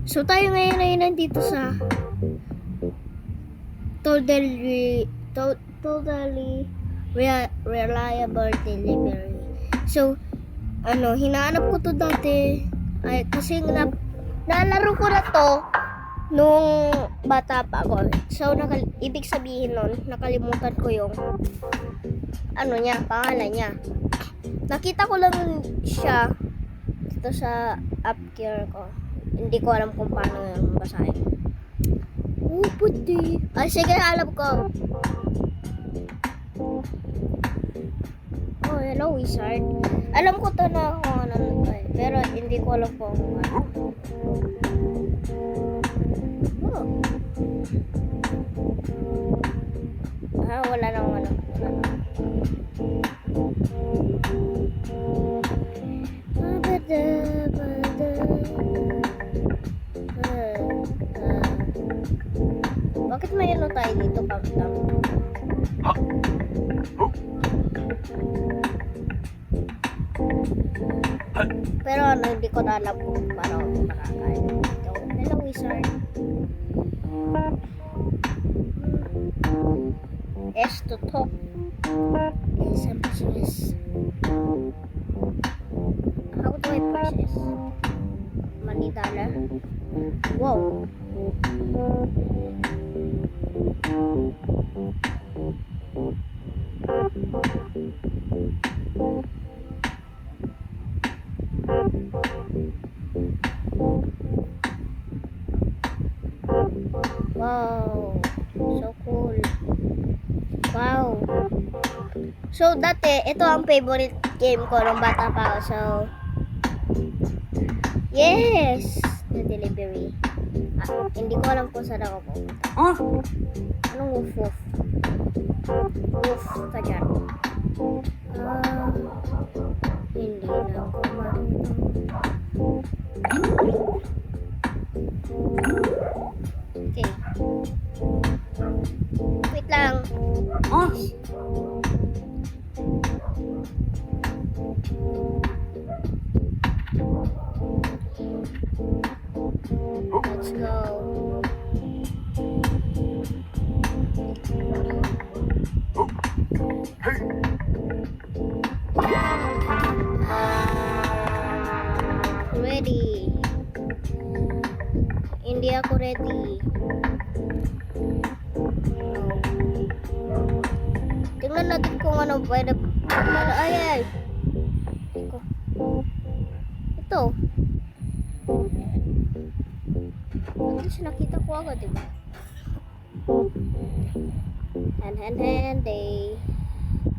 So tayo ngayon ay nandito sa totally reliable delivery. So, hinahanap ko to dati. Ay, kasi nalaro ko na to nung bata pa ako. So, ibig sabihin nun, nakalimutan ko yung pangalan niya. Nakita ko lang siya dito sa app care ko. Hindi ko alam kung paano yung basahin. Oh, puti. Ay, sige, alam ko. Oh, hello, wizard. Alam ko to na kung ano to eh. Pero hindi ko alam kung ano. Oh. Wala nang ano. Bakit may ano tayo dito, Pam-Tam? Pero hindi ko na alam kung paano ako makakain. Hello, wizard. S to talk. S and process. How do I process? Money dollar. Wow. Wow, so cool. Wow. So dati, ito ang favorite game ko nung bata pa ako. So, yes, the delivery. Hindi ko alam kung saan ako pupunta. Anong woof woof? Woof ka dyan. Hindi na ako marunong. Okay. Wait lang. Let's go. Ready. Hindi ako ready. Tingnan natin kung ano pwede. Ay. Ito. At least nakita ko agad, diba? Handy.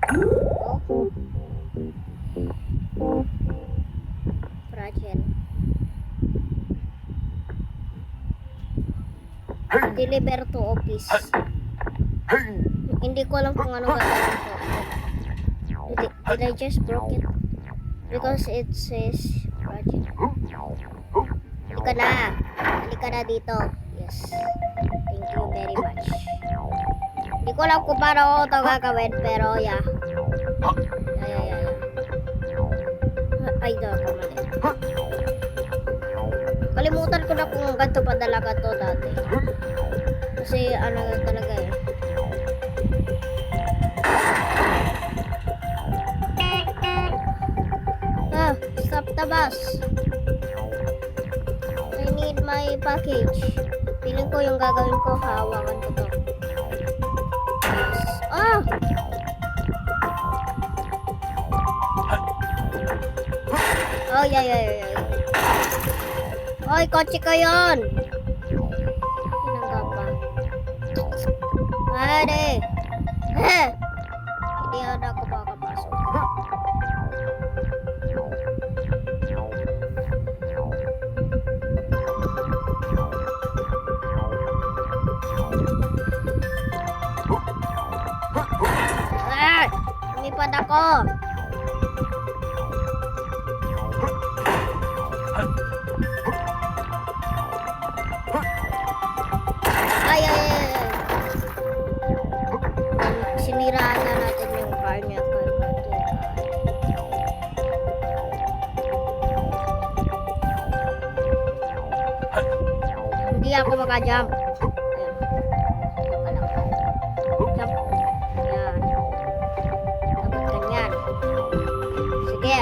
Oh. Fragile. Deliver to office. Hindi ko alam kung ano gagawin ko. Did I just broke it? Because it says project. Halika na dito. Yes. Thank you very much. Hindi ko alam kung paano ito gagawin, pero yeah. Ay, mali. Kalimutan ko na kung ganito padala ka to dati. Kasi talaga eh. Stop the bus. I need my package. Feeling ko yung gagawin ko, hawakan ko to. Oh, yeah. Oy, kotse ko yun. Pinangga pa. Pwede. Hindi na ako makakapasok. Lumipad ako. Ay. Siniraan na natin yung car niya. Hindi ako maka-jump. Ayun. Ito pa lang. Jump. Yan. Dapat ganyan. Sige.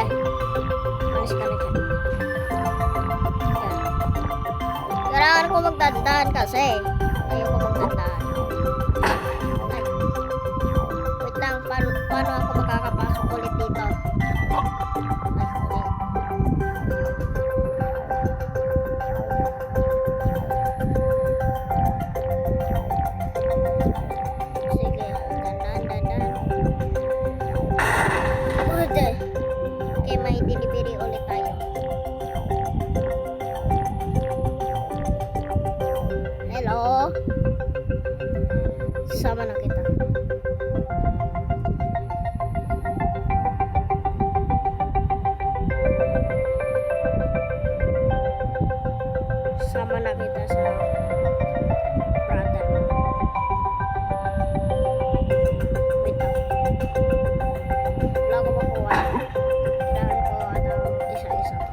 Malis ka na dyan. Yan. Kailangan ko magdandaan kasi. Ayaw ko magdandaan. Ay. Wait lang. Paano ako makakapasok ulit dito? Ay, ulit. Sige, dandan. Good. Okay, may delivery ulit tayo. Hello? Sama na kita. Sama na kita sa brother mo. Wait lang. Wala ko makuha. Kailangan ko isa-isa. Ay,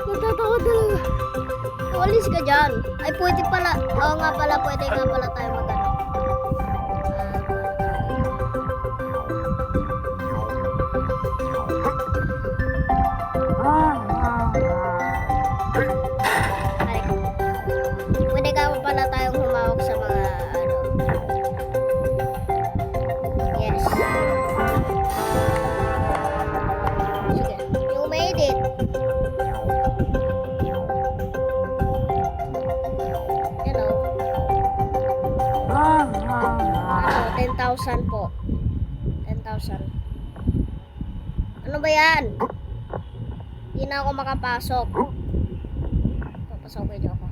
natatawa talaga. Walis ka dyan. Ay, pwede pala. Oo nga pala, pwede nga pala tayo mag-ano. Pwede ka pala tayong humawak sa mga ano. Yes. Sige. You made it. Hello. Ano, 10,000 po. 10,000. Ano ba yan? Hindi na ako makapasok. Papasok ko ako.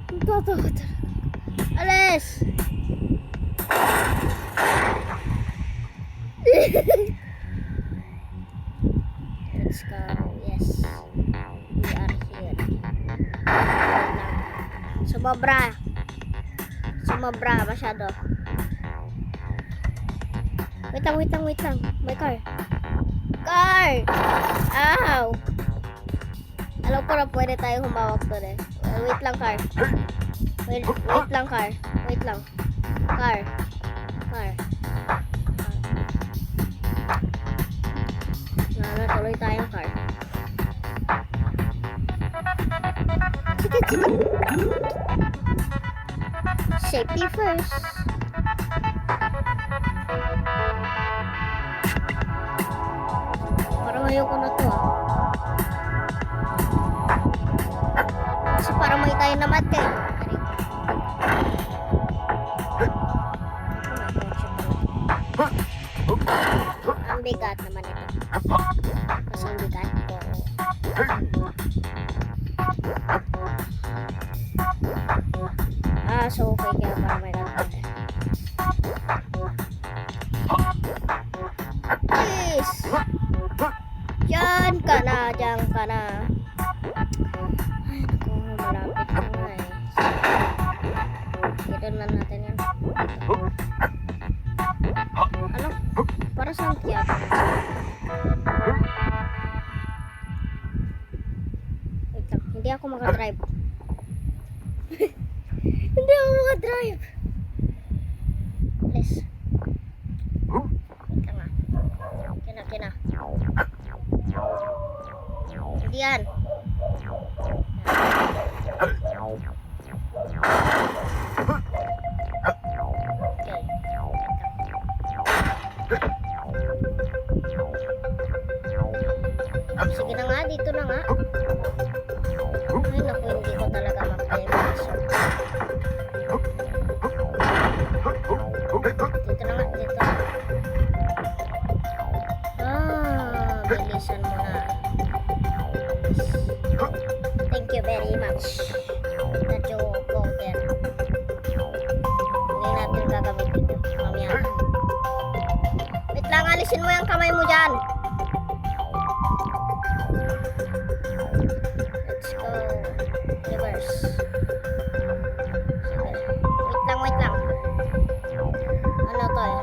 Tatawa talaga. Alis! Let's go. Yes. We are here. Sumobra. Sumobra masyado. Wait lang. May car. Car! Ow! Alam ko na pwede tayo humawak doon eh. Wait lang, car. Wait lang, car. Wait lang. Car. Tuloy tayong car. Sige. Safety first. Parang ayoko na to ah. Kasi parang may tayo namatay. Ang bigat naman ito. Kasi ang bigat ko. So okay kaya parang may namatay. Please! Diyan ka na. Ay, naku, malapit na nga eh. Dito na natin yan. Ano? Para saan kaya? Wait lang, hindi ako makadrive. Hindi ako makadrive. Please. Wait lang ah. Kina. Hindi yan. Sige na nga, dito na nga. Ay naku, hindi ko talaga mag-pasok. Dito na nga, dito. Bilisan mo na. Thank you very much. That you go there. Hindi natin gagamitin ito. Mamaya. Wait lang, alisin mo yung kamay mo dyan. Let's go. Reverse. Wait lang. Ano to eh?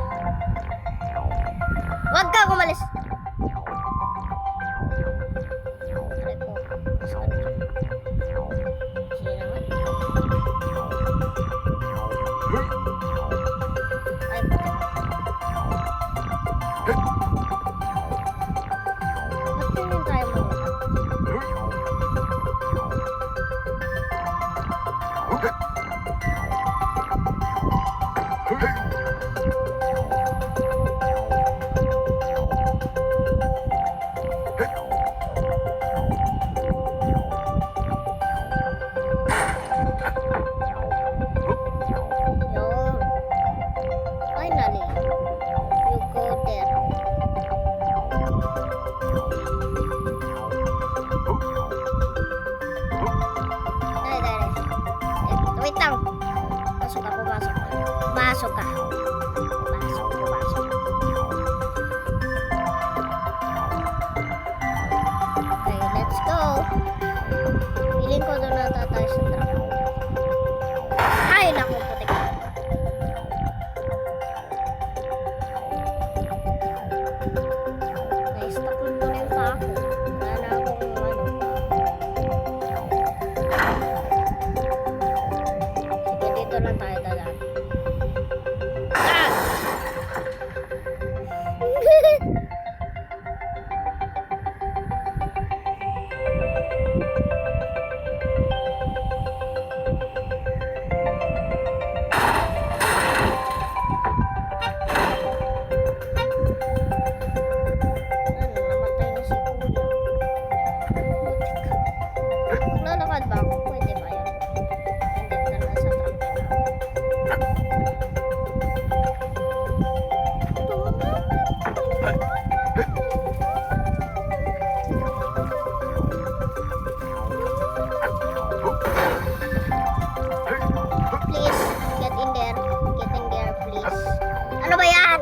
Huwag ka umalis. Aray ko. Sige naman. Ay, puti. Ba't ganyan tayo mga? Yun. Finally, you go there. Dali. Wait lang. Pumasok. Pumasok ka. Okay, let's go. Piling ko doon na tayo sa truck. Ay, naku, putik. Na-stuck lang doon yung pa ako. Wala na akong ano. Sige, dito lang tayo dadaan. Ah! Namatay na si Kuya. Maglalakad ba ako? Pwede ba yun? Hindi na nasa truck na ako. Please, get in there. Get in there, please. Ano ba yan?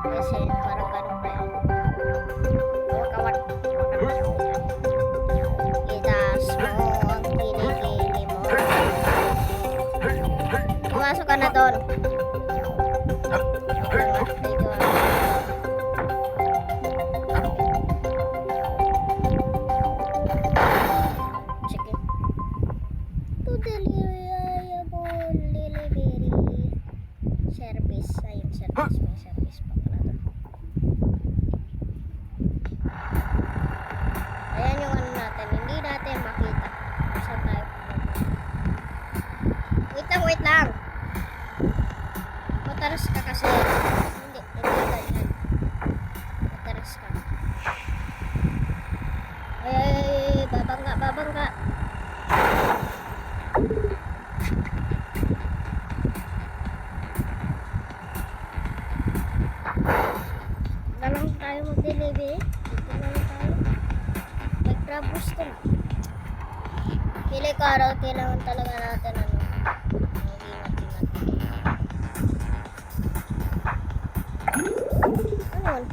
Kasi parang ganun pa yun. Kawat. Itas mo ang kilikili mo. Pumasok ka na doon. Dito ah. Sige. To reliable delivery service. Ayun, service. May service pa pala doon. Ayan yung ano natin. Hindi natin makita. Saan tayo pupunta. Wait lang. Mataras ka kasi. Hindi ganyan. Mataras ka. Ay, babangga. Na lang tayo mag-delivery. Dito na lang tayo. Mag-grab gusto na. Pili ko araw, kailangan talaga natin ano. Mag-ingat-ingat. Ano?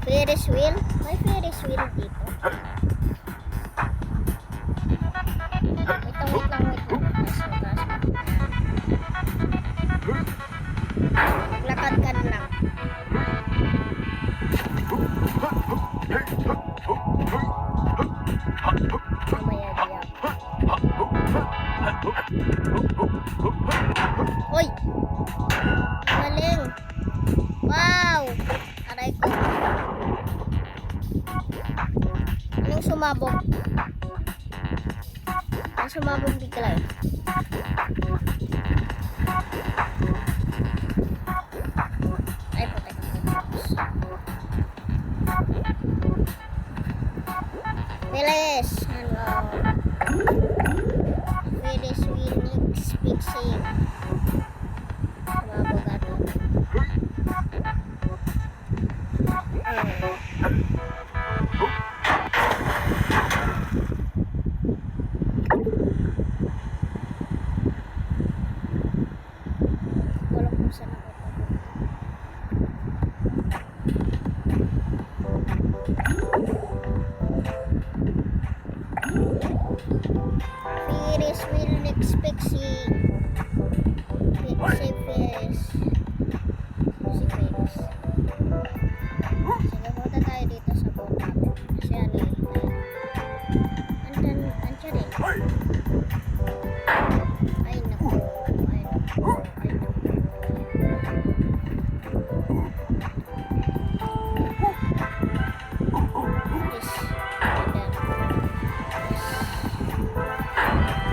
Ferris wheel? May Ferris wheel dito. Wait lang. Maglakad ka lang. Mamaya diyan. Hoy! Galing! Wow! Aray ko. Anong sumabog? Ang sumabog bigla eh. Ay, putek. Bilis! Ano? Bilis Winix fixing. Sumabog ano? si Ferris. Si Ferris. Sige, punta tayo dito sa boat natin. Kasi ano eh. Andyan eh. Ay naku. Ay naku. Ay naku.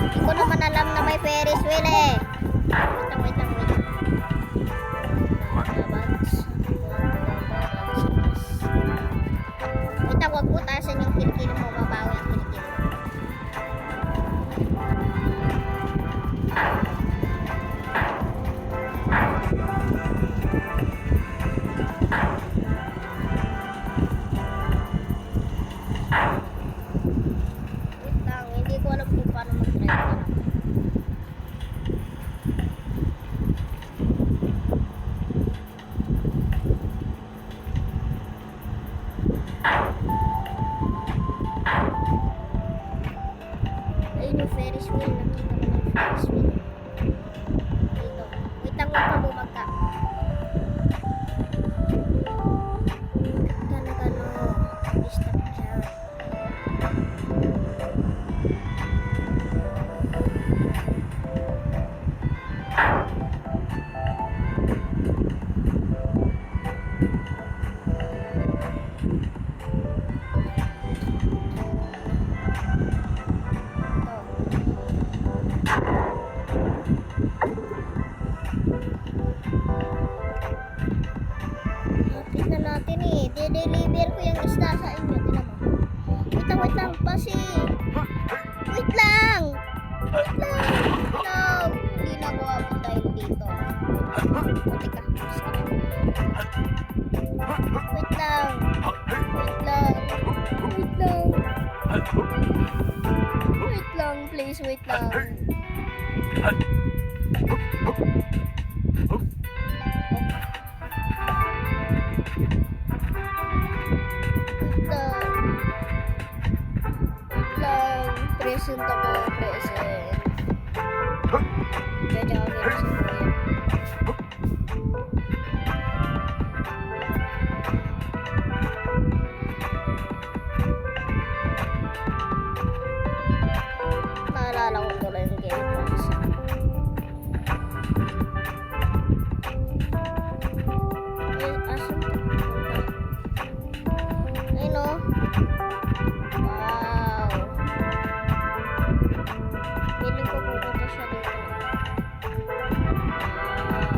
Hindi ko naman alam na may Ferris wheel eh. Wait lang. Wait lang, huwag butasan yung kilikili mo. Mabawi ang kilikili mo. Wait lang, hindi ko alam kung paano mag-drive na lang. Ayun yung Ferris wheel. Nakita ko na yung Ferris wheel. Dito. Wait lang, huwag ka bumagka. Stop dyan. Lapit na natin eh. De-deliver ko yung isda sa inyo. Tignan mo. Wait lang. Pasi. Wait lang. No. Hindi na ko abot tayo dito. Teka. Wait lang. Wait lang. Please, wait lang. Present ako, present. Kaya ako present ko yan. Naalala ko pala yung game plans. Ay, asan ito? Ay no. Wow. Piling ko pupunta siya dito. Wow.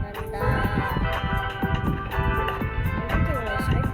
Ganda. Ano ito yung resort?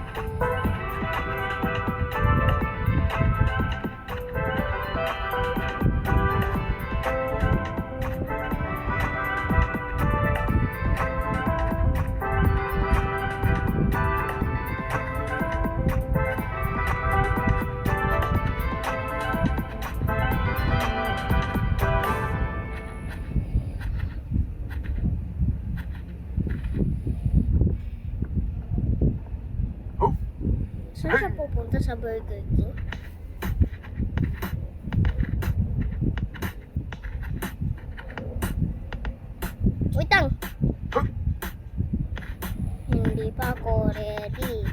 Saan siya pupunta sa Burger King? Wait lang! Hindi pa ako ready.